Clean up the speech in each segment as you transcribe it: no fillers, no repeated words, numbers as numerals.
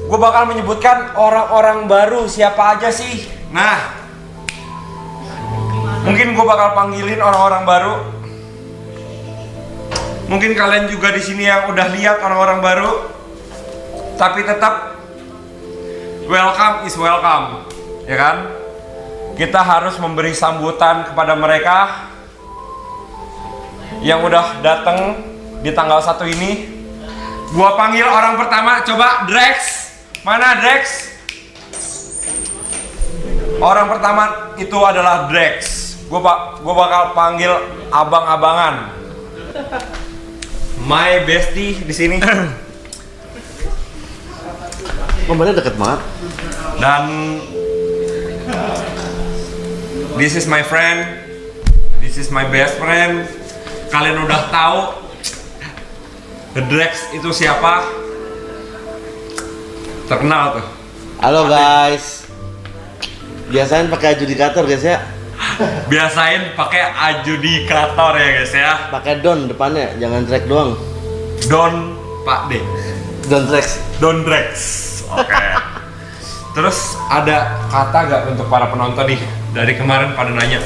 Gue bakal menyebutkan orang-orang baru siapa aja sih. Nah, mungkin gue bakal panggilin orang-orang baru. Mungkin kalian juga di sini yang udah lihat orang-orang baru, tapi tetap welcome is welcome, ya kan? Kita harus memberi sambutan kepada mereka yang udah datang di tanggal 1 ini. Gua panggil orang pertama, coba Drex. Mana Drex? Orang pertama itu adalah Drex. Gua bakal panggil abang-abangan. My bestie di sini. Nomornya deket banget. Dan this is my friend. This is my best friend. Kalian udah tahu The Drex itu siapa? Terkenal tuh. Halo guys. Biasain pakai adjudikator guys ya. Biasain pakai adjudikator ya guys ya. Pakai don depannya, jangan track doang. Don Pak D. Don Drex. Don Drex. Oke. Terus ada kata gak untuk para penonton nih? Dari kemarin pada nanya,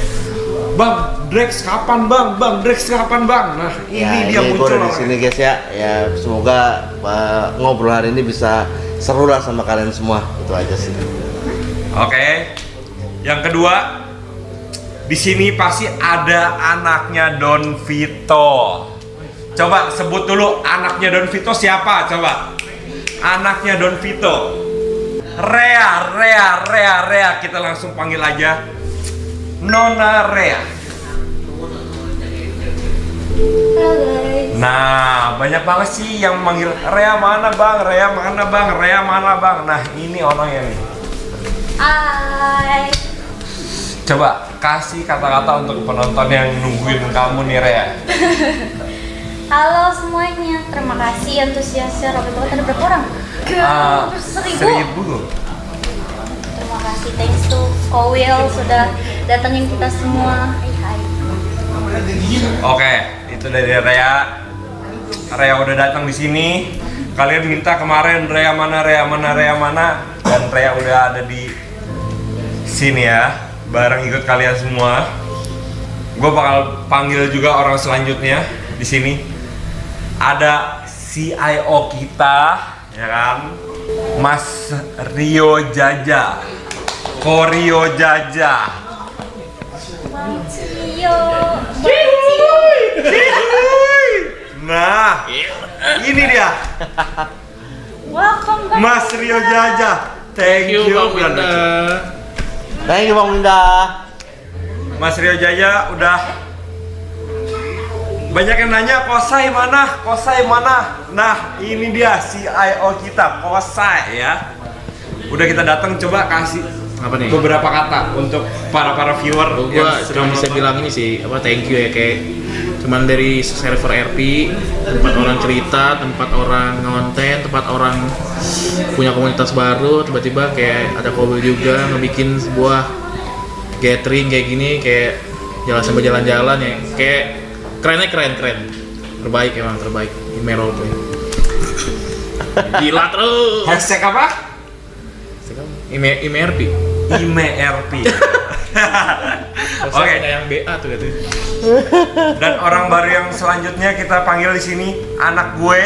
Bang, Drex kapan bang? Bang, Drex kapan bang? Nah, ini dia muncul di sini guys ya. Ya semoga ngobrol hari ini bisa seru lah sama kalian semua. Itu aja sih. Oke. Yang kedua, di sini pasti ada anaknya Don Vito. Coba sebut dulu anaknya Don Vito siapa? Coba. Anaknya Don Vito. Rea. Kita langsung panggil aja Nona Rea. Halo guys. Nah, banyak banget sih yang manggil Rea mana bang, Rea mana bang, Rea mana bang. Nah, ini orangnya nih. Hai. Coba kasih kata-kata untuk penonton yang nungguin kamu nih Rea. Halo semuanya. Terima kasih antusiasnya. Robi banget ada berapa orang? Seribu. Terima kasih, thanks to Kowil sudah datengin kita semua. Hai. Oke, itu dari Rea. Rea udah datang di sini. Kalian minta kemarin Rea mana, dan Rea udah ada di sini ya, bareng ikut kalian semua. Gue bakal panggil juga orang selanjutnya di sini. Ada CIO kita, ya kan? Mas Rio Jaja, Korio Jaja. Nah, ini dia. Welcome back. Mas Rio Jaja. Thank you Thank you Bang Winda. Mas Rio Jaja udah banyak yang nanya Kosai mana. Nah, ini dia CIO kita, Kosai ya. Udah kita datang, coba kasih apa nih? beberapa kata untuk para viewer Gua cuma bisa bilang ini sih, thank you ya, kayak cuman dari server RP, tempat orang cerita, tempat orang ngonten, tempat orang punya komunitas baru, tiba-tiba kayak ada Kobil juga ngebikin sebuah gathering kayak gini, kayak sambil jalan-jalan ya, kayak keren, terbaik di Roleplay. Gila terus. hashtag apa? IMRP. Oke. Yang BA tuh gitu. Dan orang baru yang selanjutnya kita panggil di sini anak gue.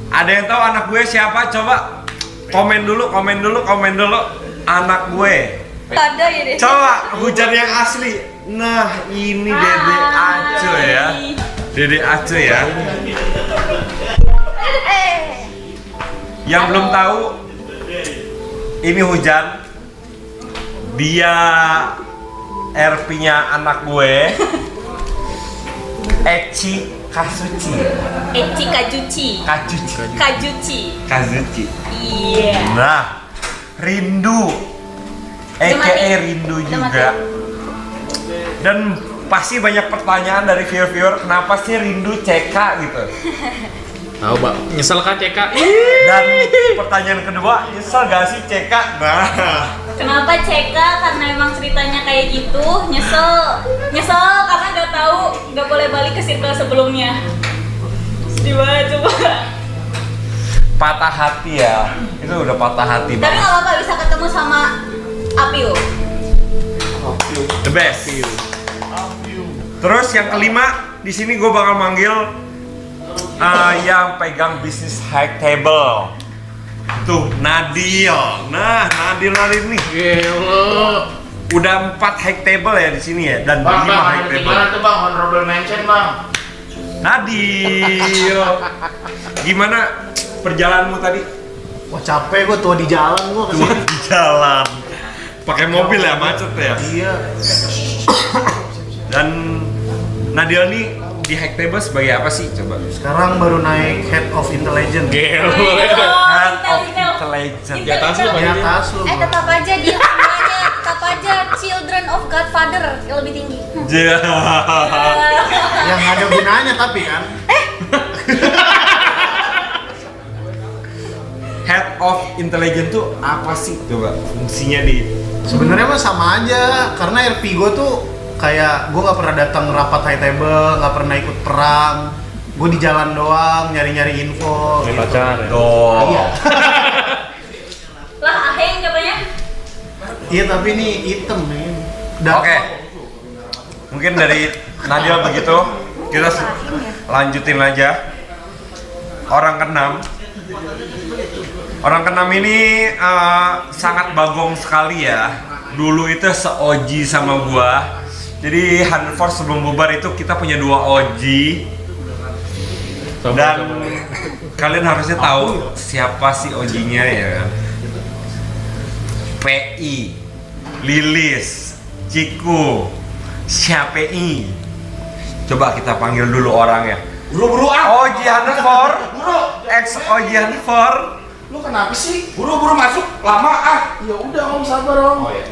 Ada yang tahu anak gue siapa? Coba komen dulu. Anak gue. Ada ini. Coba hujan yang asli. Nah, ini Dede Aco ya. Dede Aco ya. Yang belum tahu, ini hujan. Dia RP-nya anak gue. Eci Kazuchi. Kazuchi. Iya. Nah, Rindu. Rindu juga. Dan pasti banyak pertanyaan dari viewer-viewer, kenapa sih Rindu CK gitu? Tahu, Pak. Nyesel kan CK? Dan pertanyaan kedua, nyesel gak sih CK? Nah, Kenapa CK? Karena emang ceritanya kayak gitu. Nyesel karena nggak tahu, nggak boleh balik ke circle sebelumnya. Sedih banget coba. patah hati ya. Itu udah patah hati Tapi banget. nggak apa-apa bisa ketemu sama Apio. The best. Terus yang kelima, di sini gue bakal manggil yang pegang bisnis high table. Tuh, Nadil. Nah, Nadil nih. Gelo. Udah 4 high table ya di sini ya, dan 5 high table. tuh bang, honorable mention bang. Nadil. Gimana perjalananmu tadi? Wah capek gue tua di jalan gue Cuma kesini. di jalan. Pakai mobil ya, macet ya. Iya. Dan Nadil nih di high table sebagai apa sih? Coba. Sekarang baru naik Head of Intelligence. Gelo. Head of Intel. Intelligence. Di atas lu, Di Pak. atas lu. Tetap aja dia semuanya, tetap aja Children of Godfather yang lebih tinggi. Iya. Yang nggak ada gunanya tapi kan. Head of Intelligence tuh apa sih? Coba fungsinya di Sebenarnya mah sama aja karena RP gue tuh kayak gue nggak pernah datang rapat high table, nggak pernah ikut perang. Gue di jalan doang nyari-nyari info. Ini gitu. pacar ya? tuh. Iya. Lah Aheng katanya. Iya tapi ini hitam nih. Oke. Mungkin dari Nadil begitu. Kita lanjutin aja. Orang keenam. Orang keenam ini sangat bagong sekali ya. Dulu itu se-OG sama gua. Jadi Hanford sebelum bubar itu kita punya 2 OG. Dan kalian harusnya tahu siapa sih OG-nya ya kan? PI, Lilis, Ciku, Syapei. Coba kita panggil dulu orangnya. Buru-buru OG Hanford, Buru. ex OG Hanford. Lu kenapa sih? Buru-buru masuk lama ah. Ya udah om sabar om. Oh, ya.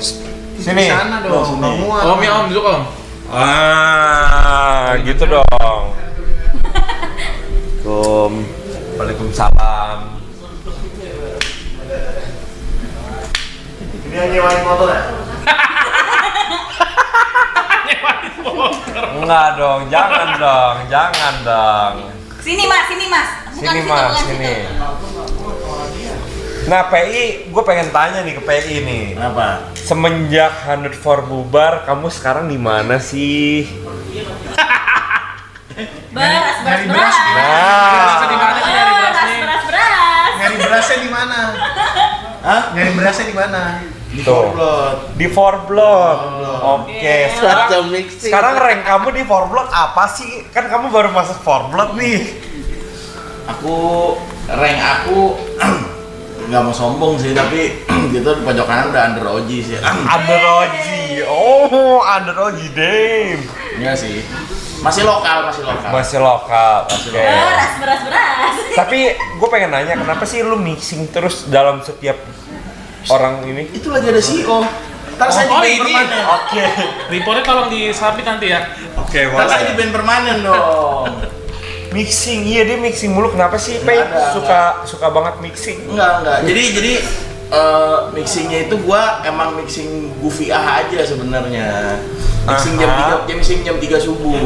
Sini. Di sana dong. Bang Muat. Om ya om, duduk om. Gitu dong. Waalaikumsalam. Ini yang nyewain motor ya? Enggak dong, jangan dong, jangan dong. Sini mas, sini mas. Bukan Sini situ, mas, bukan sini. situ. Nah PI, gue pengen tanya nih ke PI nih. Kenapa? Semenjak 104 bubar, kamu sekarang di mana sih? Beras, beras, Nyari beras beras. Nah, Di mana sih nyari beras nih? Beras, beras. Nyari berasnya di mana? Hah? Nyari berasnya di mana? Di Tuh. Forblot. di 4 block. Oke, sekarang Macam mixing. sekarang rank kamu di 4 block apa sih? Kan kamu baru masuk 4 block nih. Rank aku nggak mau sombong sih tapi gitu di pojok kanan udah under OG sih. Under OG. Oh, under OG, damn. Iya sih. Masih lokal. Masih lokal. Oke. Beras, beras, beras. Tapi gue pengen nanya, kenapa sih lu mixing terus dalam setiap orang ini? Itu lagi ada CEO. Ntar saya di Oh, band ini. permanen. Oke. Reportnya tolong disubmit nanti ya. Oke, Ntar saya di boleh. band permanen dong. Mixing, iya dia mixing mulu. Kenapa sih, Nggak Pei? ada, Suka banget mixing. Enggak. Jadi mixingnya itu gua emang mixing goofy aja sebenarnya. Mixing jam 3 subuh.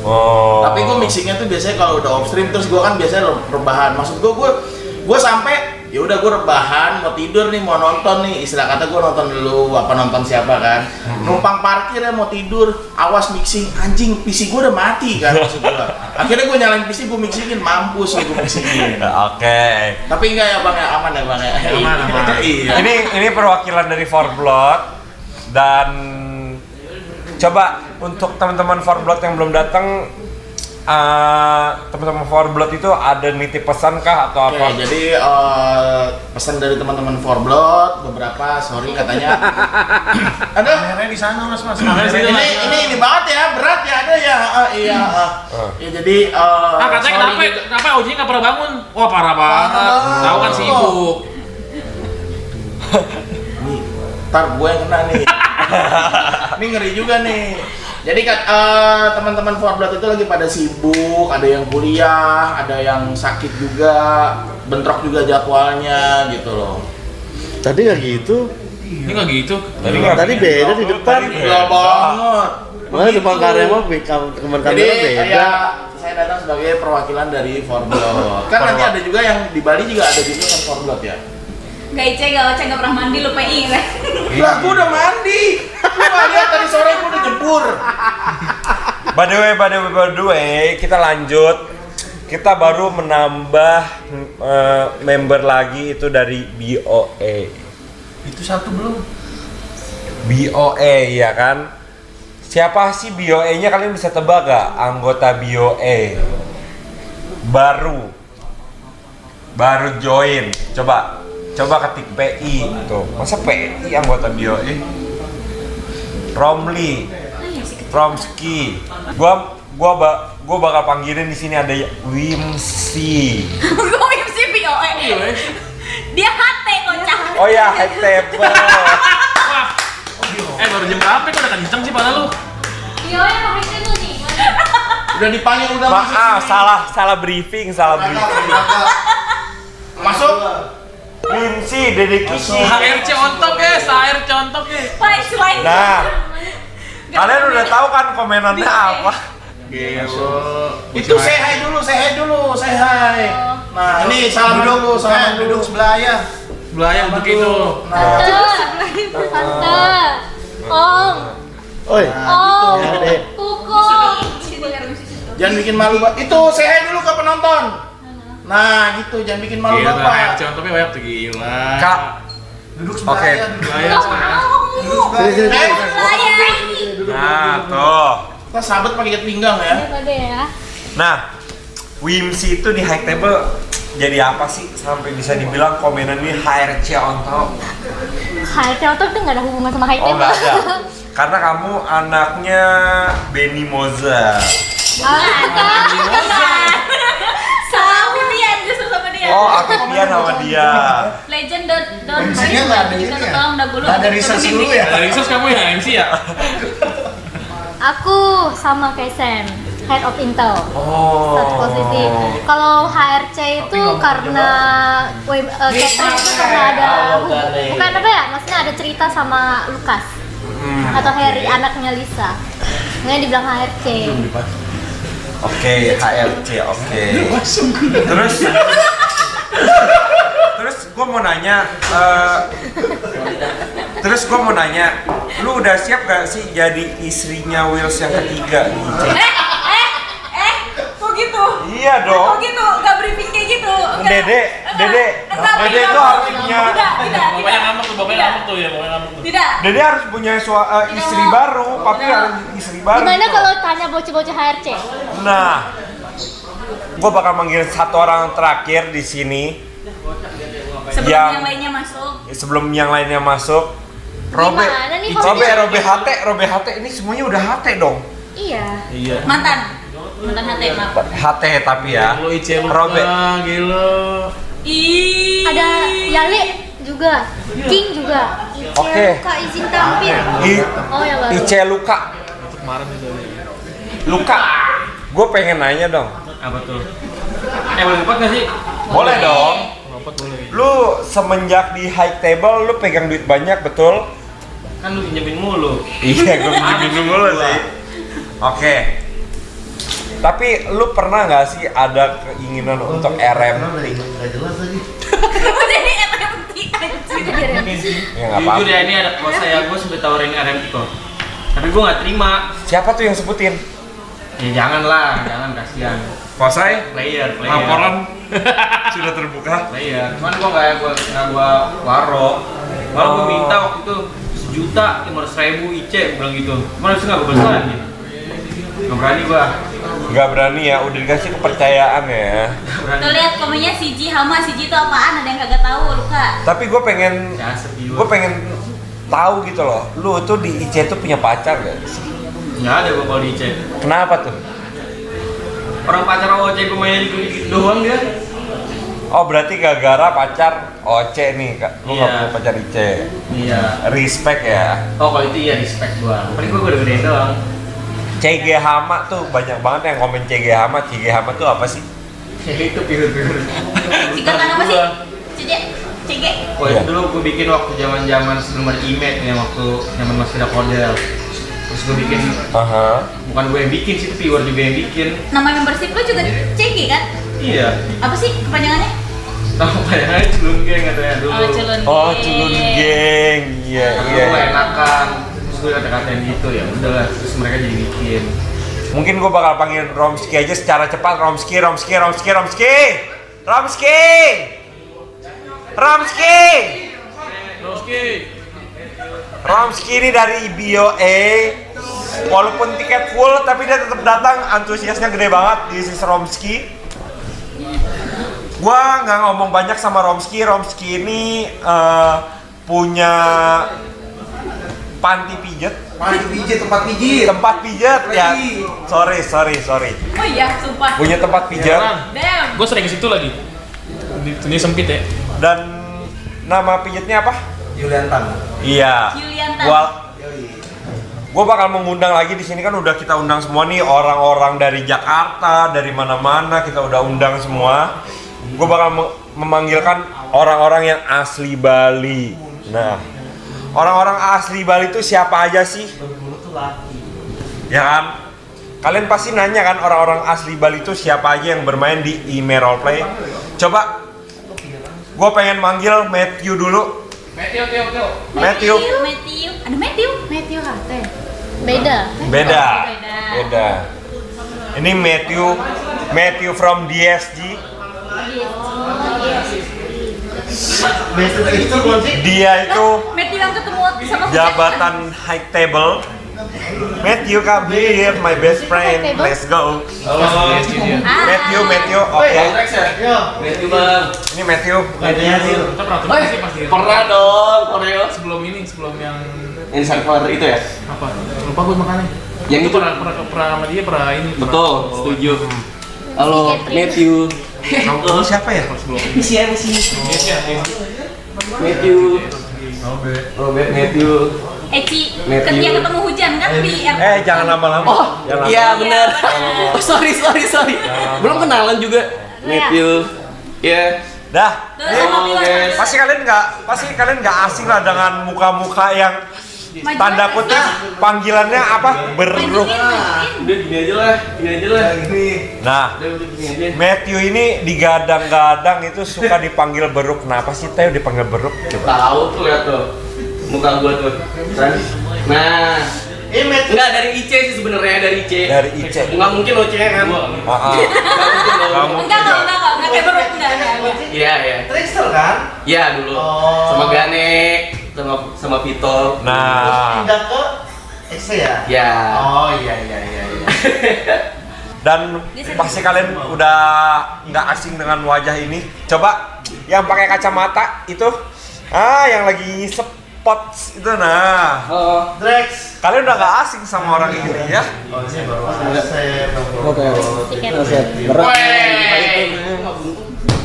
Oh. Tapi gua mixingnya tuh biasanya kalau udah off stream terus gua kan biasanya rebahan. Maksud gua sampai ya udah gua rebahan mau tidur nih mau nonton nih istilah kata gua nonton dulu apa nonton siapa kan numpang parkir ya mau tidur awas mixing anjing PC gua udah mati kan maksud gua akhirnya gua nyalain PC gua mixingin mampus gua mixingin Oke. tapi enggak ya bang ya aman ya bang ya Aman. iya Ini perwakilan dari 4 block dan coba untuk teman-teman 4 block yang belum datang, teman-teman 4 block itu ada nitip pesan kah atau Oke, apa? jadi pesan dari teman-teman Forblot beberapa sorry katanya aduh Kameranya di sana mas. ini banget ya berat ya ada ya iya ya jadi Ah katanya sorry kenapa OJ nggak pernah bangun? Wah parah banget. Parah. Tahu kan sibuk. nih ntar gue yang kena nih ini ngeri juga nih Jadi kan teman-teman Forblood itu lagi pada sibuk, ada yang kuliah, ada yang sakit juga, bentrok juga jadwalnya gitu loh. Tadi nggak gitu. Ini nggak gitu. Tadi beda di depan. Enggak banget. Mana depan Karema teman Jadi kamera beda. kayak saya datang sebagai perwakilan dari Forblood. Kan nanti ada juga yang di Bali juga ada juga kan Forblood ya. Gak Ice, gak Oce, gak pernah mandi, lu PI kan? Lah gua udah mandi. Lu nggak lihat tadi sore gua udah jemur. By the way, kita lanjut. Kita baru menambah member lagi itu dari BOE. Itu satu belum. BOE ya kan? Siapa sih BOE-nya, kalian bisa tebak gak? Anggota BOE baru join. Coba ketik PI tuh. Masa PI anggota BOE? Romli, Romski. Gua bakal panggilin di sini ada Wimsi. Gue MC POE. Dia HT kocak. Oh ya, high table. Baru jam berapa kok udah kenceng sih padahal lu? POE pakai itu nih. Udah dipanggil udah Maaf, masuk. salah briefing. Masuk. Wimsi, Dedekisi. HRC on top guys, HRC on top guys. Punchline. Nah, kalian udah tahu kan komenannya apa? Itu say hi dulu. Say hi. Nah, ini salam dulu, salam Duduk dulu. sebelah ya. Belayang untuk itu. Tante. Om. Oi. Om. Ya, Dek. Kuku. Jangan bikin malu, Pak. Itu say hi dulu ke penonton. Nah, gitu, jangan bikin malu, Gila, Bapak. HRC on topnya banyak tuh gila. Kak, Duduk sebelah Oke. ya. Duduk Belayang sekarang. Sini sini. nah tuh. Kita sahabat pakai ikat pinggang ya. ya. Nah, Wimsi itu di high table jadi apa sih sampai bisa dibilang komenan ini HRC on top? High table tuh nggak ada hubungan sama high Oh table. nggak ada. Karena kamu anaknya Benny Moza. Sama Pian, justru sama dia. Oh, aku Pian sama dia. Legend don't MC-nya nggak ada ini ya? tolong dah dulu. Nggak ada research dulu ya? Dari Sus kamu ya MC ya? Aku sama kayak Sam, Head of Intel. Oh. Satu posisi. Kalau HRC itu karena catering itu karena ada bukan apa ya? Maksudnya ada cerita sama Lukas atau Harry anaknya Lisa. Makanya dibilang HRC. Oke, HRC, oke. Terus gue mau nanya, lu udah siap gak sih jadi istrinya Wills yang ketiga nih? Kok gitu? Iya Kok dong. gitu? Gak briefing kayak gitu? Dede itu harus punya. Bapaknya ngambek tuh, bapaknya ngambek tuh ya, bapaknya ngambek tuh. Tidak. Dede harus punya istri baru, papi harus istri baru. Gimana gitu. kalau tanya bocah-bocah HRC? Nah, gue bakal manggil satu orang terakhir di sini. Sebelum Yang- yang lainnya masuk. Sebelum yang lainnya masuk. Robe nih Robe HT ini semuanya udah HT dong. Iya. Iya. Mantan HT, maaf. HT tapi ya. Lo Ice lupa, Robe. gila. Ih. Ada Yale juga, King juga. Oke. Kak izin tampil. Oh ya baru. Ice Luka. Itu kemarin itu. Luka. Gue pengen nanya dong. Apa tuh? Boleh lompat nggak sih? Boleh dong. Lompat boleh. Lu semenjak di high table lu pegang duit banyak betul? Kan lu pinjemin mulu. Iya, gue pinjemin dulu sih. Oke. Tapi lu pernah nggak sih ada keinginan untuk RMT? Nggak jelas lagi. Kenapa jadi FMT anjir? Ya nggak apa-apa. Jujur ya, ini ada bos saya, gue sempet tawarin RMT kok. Tapi gue nggak terima. Siapa tuh yang sebutin? Ya jangan kasihan. Posai? Player. Laporan sudah terbuka. Player. Cuman gue nggak waro. Malah gue minta waktu itu 1.500.000 IC, bilang gitu. Cuman habis itu nggak gue balas lagi. Nggak berani gue. Nggak berani ya, udah dikasih kepercayaan ya. Tuh lihat komennya Siji Hama, Siji itu apaan? Ada yang kagak tahu, Luka. Tapi gue pengen, Ya sedih. gue pengen tahu gitu loh. Lu tuh di IC tuh punya pacar gak sih? Nggak ada gue kalau di IC. Kenapa tuh? Orang pacar OC gue mainnya dikit-dikit doang dia. Oh berarti gara-gara pacar OC nih kak, lu nggak Iya. punya pacar IC. Iya. Respect ya. Oh kalau itu iya respect gue. Paling gue udah gede doang. CG Hama tuh banyak banget yang komen CG Hama. CG Hama tuh apa sih? Itu pure. Singkatan apa sih? CG. Oh itu dulu gue bikin waktu zaman sebelum ada email nih, waktu zaman masih ada kodel. Terus gue bikin, bukan gue yang bikin sih, viewer juga yang bikin. Nama membership lo juga CG kan? Iya. Apa sih kepanjangannya? Tahu kayaknya culun geng katanya dulu. Oh, Culun Geng. Iya. Gue enakan. Terus gue kata-katain gitu ya udahlah. Terus mereka jadi bikin. Mungkin gue bakal panggil Romski aja secara cepat. Romski. Romski ini dari BOA. Walaupun tiket full tapi dia tetap datang, antusiasnya gede banget. This is Romski. Gua nggak ngomong banyak sama Romski. Romski ini punya panti pijat. Tempat pijat ya. Sorry. Oh iya, sumpah. Punya tempat pijat. Damn. Gue sering ke situ lagi. Ini sempit ya. Dan nama pijatnya apa? Yuliantan. Iya. Yuliantan. Gua bakal mengundang lagi di sini, kan udah kita undang semua nih orang-orang dari Jakarta, dari mana-mana kita udah undang semua. Gua bakal memanggilkan orang-orang yang asli Bali. Nah, orang-orang asli Bali itu siapa aja sih? Ya kan? Kalian pasti nanya kan orang-orang asli Bali itu siapa aja yang bermain di email roleplay? Coba, gue pengen manggil Matthew dulu. Matthew. Ada Matthew Harte. Beda. Ini Matthew from DSG. Dia itu Matthew yang ketemu sama jabatan high table. Matthew, come here, my best friend. Let's go. Matthew, oke. Matthew bang. Ini Matthew. Kita pernah tuh sih pasti. Pernah dong, Koreo. Sebelum yang Ini server itu ya? apa? Lupa gue makannya. Yang itu pernah sama dia pernah ini. betul, setuju. Halo, Matthew. Kamu siapa ya? Siapa sih? Iya. Matthew. Robert Matthew. Eci, Matthew. ketika ketemu hujan kan di Jangan lama-lama. Oh, Jangan iya lama-lama. benar. benar. Oh, sorry. Belum kenalan juga. Matthew. Ya. Dah. Tuh, sama Pilar. guys. Pasti kalian nggak asing lah dengan muka-muka yang Maju tanda aja. kutip panggilannya apa? Beruk. Majuin. Udah gini aja lah. Nah, Udah gini aja. Matthew ini digadang-gadang itu suka dipanggil Beruk. Kenapa sih Teo dipanggil Beruk? Coba. Tahu tuh lihat tuh. Muka gua tuh. Kan? Nah, enggak dari IC sih sebenarnya, dari IC. Dari IC. Enggak mungkin lo cek kan? Nggak mungkin dong. Enggak kayak beruk enggak. Iya. Trickster kan? Iya dulu. Oh. Sama Gane, sama Vito. Nah, Pindah ke XC ya? Ya. Oh iya. dan pasti kalian udah nggak asing dengan wajah ini. Coba yang pakai kacamata itu, yang lagi ngisep pot itu, nah. Oh. Drex. Kalian udah nggak asing sama orang ini ya? Oh ini baru Asep. Oke. Tiket. Weh.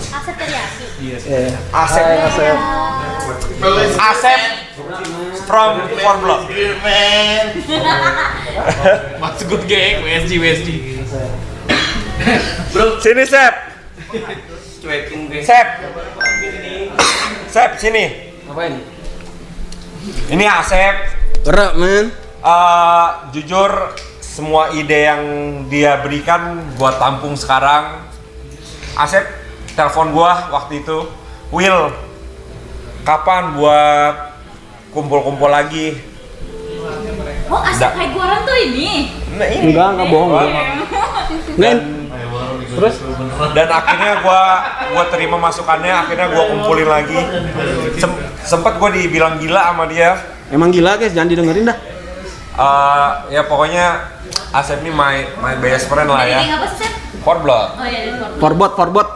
Asep teriyaki. Asep. Asep from Forblock. What's good geng? WSG. Bro, Sini Sep. cuekin gue. Sep sini. Ngapain? Ini Asep. Gerak men. Jujur semua ide yang dia berikan gua tampung sekarang. Asep telepon gua waktu itu, Will, kapan buat kumpul-kumpul lagi? Oh, Asep Haiguaran tuh ini. Nah, ini. Enggak bohong. Dan akhirnya gua terima masukannya, akhirnya gua kumpulin lagi. Sempet gua dibilang gila sama dia. Emang gila guys, jangan didengerin dah. Ya pokoknya Asep ini my best friend lah Dari ya. geng apa sih, Sep? Forblock. Oh iya, dari Forblock. Forbot.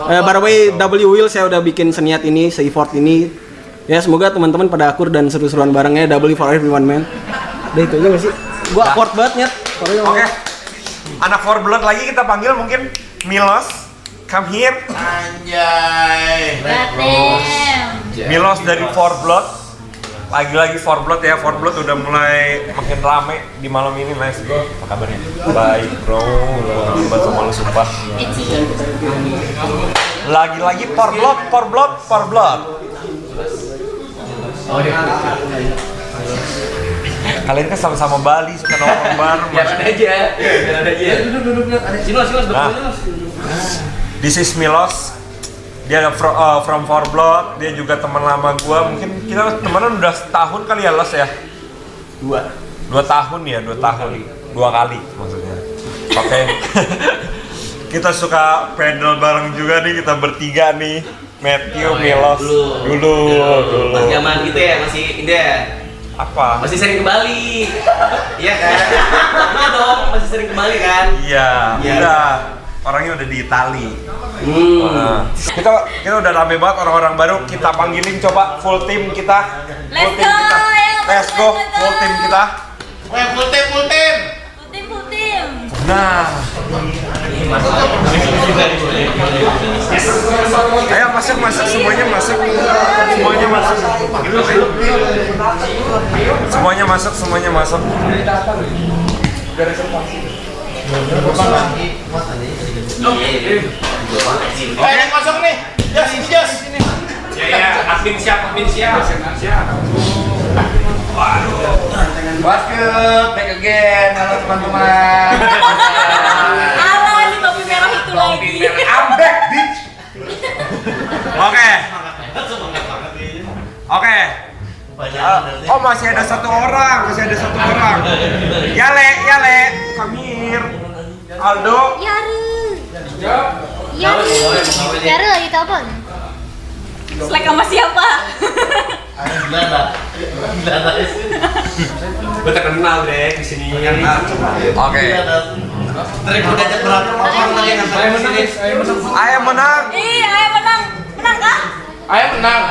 By the way, W Will saya udah bikin seniat ini, se-effort ini. Ya semoga teman-teman pada akur dan seru-seruan bareng ya. W for everyone man. Udah itu aja gak sih? Gua awkward banget nyet. Oke. Anak Forblock lagi kita panggil mungkin Milos. Come here. Anjay. Goddamn. Milos dari Forblock. lagi-lagi For Blood ya. For Blood udah mulai makin rame di malam ini. Nice bro, apa kabarnya? Baik bro, kangen banget sama lu sumpah. Lagi-lagi For Blood. Kalian kan sama-sama Bali, suka nongkrong bareng. Biar ada aja. Duduk. Nah, this is Milos. Dia from For Blood. Dia juga teman lama gua. Mungkin kita temenan udah setahun kali ya, Los ya? 2 tahun ya, 2 tahun. 2 kali maksudnya. Oke. Kita suka pedal bareng juga nih, kita bertiga nih. Matthew, Milos. Dulu. Pas zaman gitu ya, masih ini ya. Apa? Masih sering ke Bali. Iya kan? Iya dong, masih sering ke Bali kan? Iya, udah. Orangnya udah di Itali. Nah, kita udah rame banget orang-orang baru. Kita panggilin coba full team kita. Let's go, ayo, Let's go, full team kita. Full team. Full team. Nah, ayo masuk semuanya masuk. Semuanya masuk. Yang masuk nih. Jas. Ya, admin siap. Waduh. Basket, back again. Halo teman-teman. Alah, si topi merah itu lagi. I'm back, bitch. Oke. Oh masih ada satu orang. Ya le, Kamir, Aldo. Yara lagi telepon. Slack sama siapa? Gue terkenal deh di sini. Oke. Ayam menang. Ih, ayo menang. Menang kah? Ayo menang.